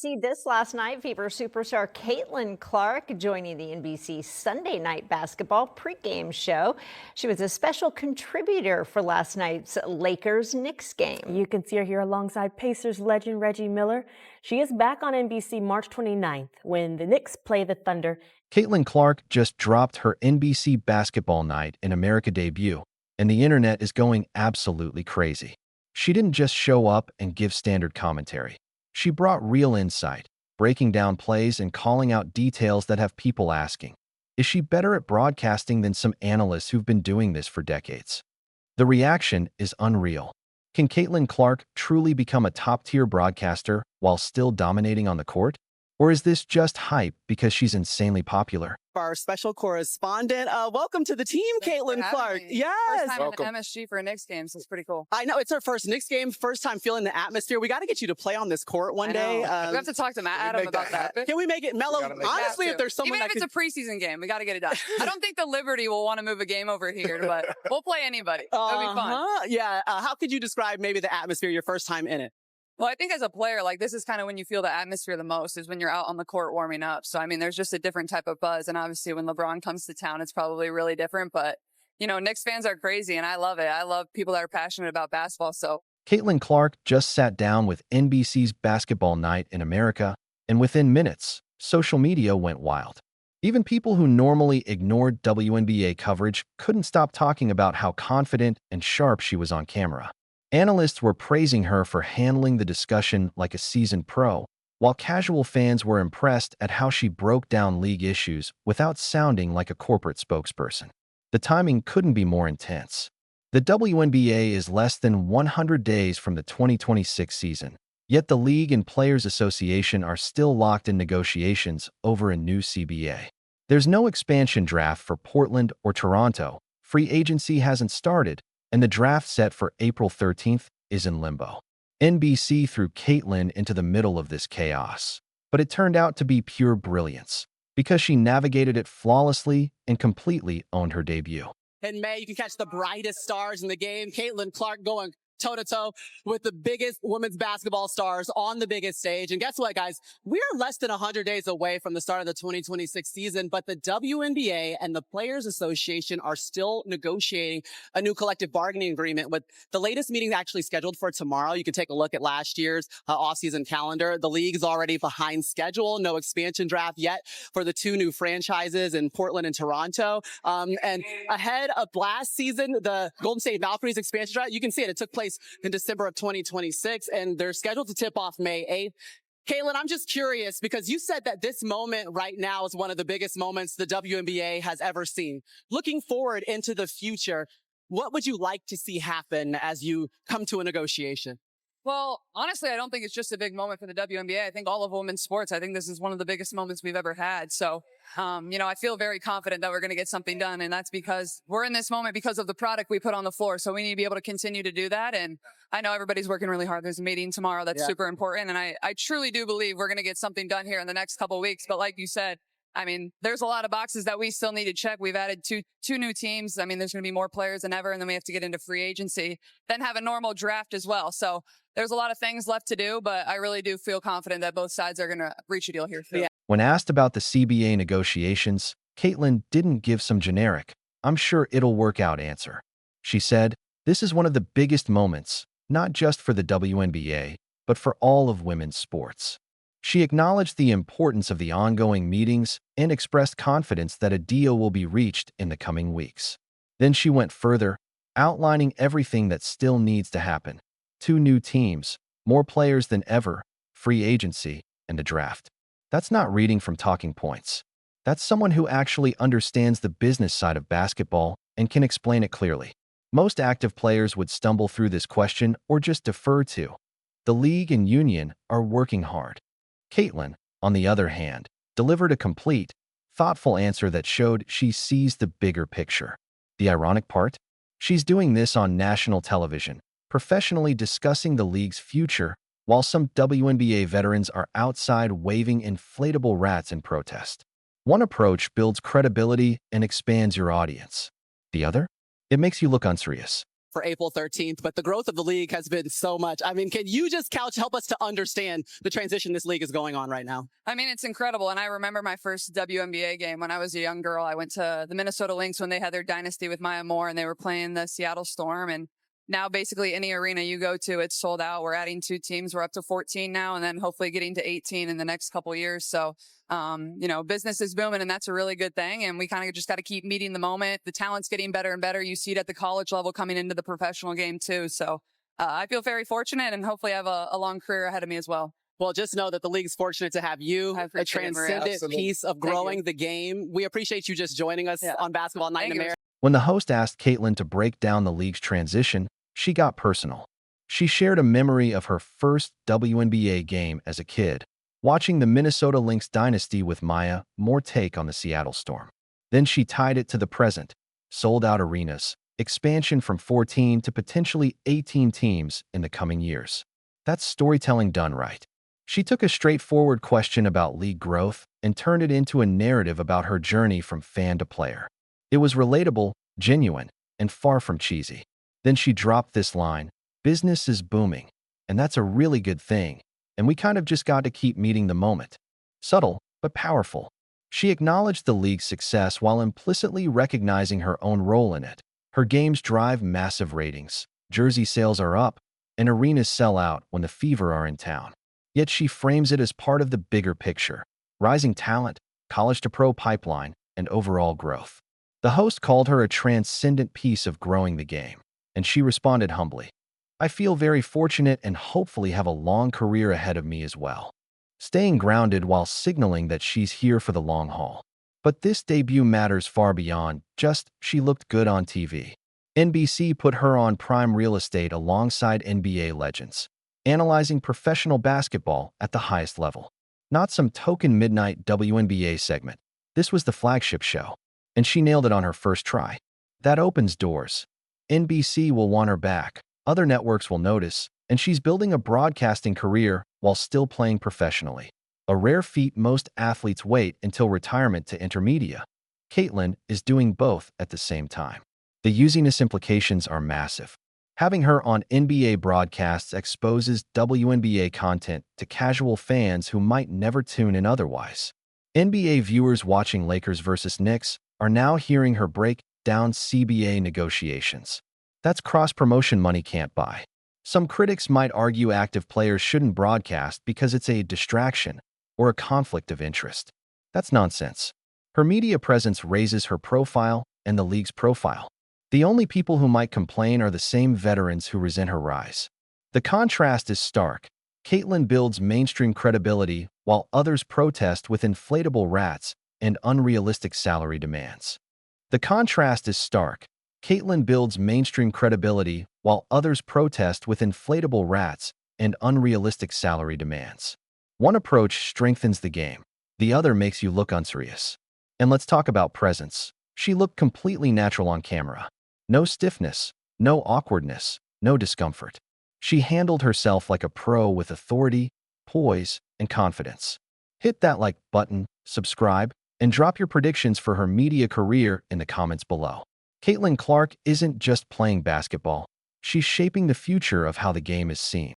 See this last night, Fever superstar Caitlin Clark joining the NBC Sunday Night Basketball pregame show. She was a special contributor for last night's Lakers-Knicks game. You can see her here alongside Pacers legend Reggie Miller. She is back on NBC March 29th when the Knicks play the Thunder. Caitlin Clark just dropped her NBC Basketball Night in America debut, and the internet is going absolutely crazy. She didn't just show up and give standard commentary. She brought real insight, breaking down plays and calling out details that have people asking, is she better at broadcasting than some analysts who've been doing this for decades? The reaction is unreal. Can Caitlin Clark truly become a top-tier broadcaster while still dominating on the court? Or is this just hype because she's insanely popular? Our special correspondent. Welcome to the team, Caitlin Clark. Yes. First time in the MSG for a Knicks game, so it's pretty cool. I know, it's our first Knicks game, first time feeling the atmosphere. We got to get you to play on this court one day. We have to talk to Adam about that. Can we make it mellow? Honestly, if there's someone Even if it's a preseason game, we got to get it done. I don't think the Liberty will want to move a game over here, but we'll play anybody. It'll be fun. Yeah. How could you describe maybe the atmosphere your first time in it? Well, I think as a player, like this is kind of when you feel the atmosphere the most is when you're out on the court warming up. So, I mean, there's just a different type of buzz. And obviously when LeBron comes to town, it's probably really different. But, you know, Knicks fans are crazy and I love it. I love people that are passionate about basketball. So Caitlin Clark just sat down with NBC's Basketball Night in America, and within minutes, social media went wild. Even people who normally ignored WNBA coverage couldn't stop talking about how confident and sharp she was on camera. Analysts were praising her for handling the discussion like a seasoned pro, while casual fans were impressed at how she broke down league issues without sounding like a corporate spokesperson. The timing couldn't be more intense. The WNBA is less than 100 days from the 2026 season, yet the League and Players Association are still locked in negotiations over a new CBA. There's no expansion draft for Portland or Toronto, free agency hasn't started, and the draft set for April 13th is in limbo. NBC threw Caitlin into the middle of this chaos, but it turned out to be pure brilliance because she navigated it flawlessly and completely owned her debut. In May, you can catch the brightest stars in the game. Caitlin Clark going toe-to-toe with the biggest women's basketball stars on the biggest stage. And guess what, guys? We are less than 100 days away from the start of the 2026 season, but the WNBA and the Players Association are still negotiating a new collective bargaining agreement with the latest meeting actually scheduled for tomorrow. You can take a look at last year's off-season calendar. The league's already behind schedule. No expansion draft yet for the two new franchises in Portland and Toronto. And ahead of last season, the Golden State Valkyries expansion draft, you can see it. It took place in December of 2026, and they're scheduled to tip off May 8th. Caitlin, I'm just curious because you said that this moment right now is one of the biggest moments the WNBA has ever seen. Looking forward into the future, what would you like to see happen as you come to a negotiation? Well, honestly, I don't think it's just a big moment for the WNBA. I think all of women's sports, I think this is one of the biggest moments we've ever had. So, you know, I feel very confident that we're going to get something done. And that's because we're in this moment because of the product we put on the floor. So we need to be able to continue to do that. And I know everybody's working really hard. There's a meeting tomorrow that's super important. And I truly do believe we're going to get something done here in the next couple of weeks. But like you said, I mean, there's a lot of boxes that we still need to check. We've added two new teams. I mean, there's going to be more players than ever. And then we have to get into free agency, then have a normal draft as well. So there's a lot of things left to do, but I really do feel confident that both sides are going to reach a deal here too. When asked about the CBA negotiations, Caitlin didn't give some generic, "I'm sure it'll work out" answer. She said, "This is one of the biggest moments, not just for the WNBA, but for all of women's sports." She acknowledged the importance of the ongoing meetings and expressed confidence that a deal will be reached in the coming weeks. Then she went further, outlining everything that still needs to happen: 2 new teams, more players than ever, free agency, and the draft. That's not reading from talking points. That's someone who actually understands the business side of basketball and can explain it clearly. Most active players would stumble through this question or just defer to. The league and union are working hard. Caitlin, on the other hand, delivered a complete, thoughtful answer that showed she sees the bigger picture. The ironic part? She's doing this on national television, professionally discussing the league's future, while some WNBA veterans are outside waving inflatable rats in protest. One approach builds credibility and expands your audience. The other? It makes you look unserious. for April 13th, but the growth of the league has been so much. I mean, can you just help us to understand the transition this league is going on right now? I mean, it's incredible. And I remember my first WNBA game when I was a young girl. I went to the Minnesota Lynx when they had their dynasty with Maya Moore and they were playing the Seattle Storm. And now basically any arena you go to, it's sold out. We're adding 2 teams. We're up to 14 now, and then hopefully getting to 18 in the next couple of years. So, business is booming, and that's a really good thing. And we kind of just got to keep meeting the moment. The talent's getting better and better. You see it at the college level coming into the professional game too. So I feel very fortunate, and hopefully I have a long career ahead of me as well. Well, just know that the league's fortunate to have you, a transcendent piece of growing the game. We appreciate you just joining us on Basketball Night in America. When the host asked Caitlin to break down the league's transition, she got personal. She shared a memory of her first WNBA game as a kid, watching the Minnesota Lynx dynasty with Maya Moore take on the Seattle Storm. Then she tied it to the present, sold-out arenas, expansion from 14 to potentially 18 teams in the coming years. That's storytelling done right. She took a straightforward question about league growth and turned it into a narrative about her journey from fan to player. It was relatable, genuine, and far from cheesy. Then she dropped this line, "Business is booming, and that's a really good thing, and we kind of just got to keep meeting the moment." Subtle, but powerful. She acknowledged the league's success while implicitly recognizing her own role in it. Her games drive massive ratings, jersey sales are up, and arenas sell out when the Fever are in town. Yet she frames it as part of the bigger picture: rising talent, college-to-pro pipeline, and overall growth. The host called her a transcendent piece of growing the game, and she responded humbly, "I feel very fortunate and hopefully have a long career ahead of me as well," staying grounded while signaling that she's here for the long haul. But this debut matters far beyond just she looked good on TV. NBC put her on prime real estate alongside NBA legends, analyzing professional basketball at the highest level. Not some token midnight WNBA segment. This was the flagship show, and she nailed it on her first try. That opens doors. NBC will want her back, other networks will notice, and she's building a broadcasting career while still playing professionally. A rare feat most athletes wait until retirement to enter media. Caitlin is doing both at the same time. The usiness implications are massive. Having her on NBA broadcasts exposes WNBA content to casual fans who might never tune in otherwise. NBA viewers watching Lakers versus Knicks are now hearing her break down CBA negotiations. That's cross-promotion money can't buy. Some critics might argue active players shouldn't broadcast because it's a distraction or a conflict of interest. That's nonsense. Her media presence raises her profile and the league's profile. The only people who might complain are the same veterans who resent her rise. The contrast is stark. Caitlin builds mainstream credibility while others protest with inflatable rats and unrealistic salary demands. The contrast is stark. Caitlin builds mainstream credibility while others protest with inflatable rats and unrealistic salary demands. One approach strengthens the game. The other makes you look unserious. And let's talk about presence. She looked completely natural on camera. No stiffness, no awkwardness, no discomfort. She handled herself like a pro with authority, poise, and confidence. Hit that like button, subscribe, and drop your predictions for her media career in the comments below. Caitlin Clark isn't just playing basketball. She's shaping the future of how the game is seen.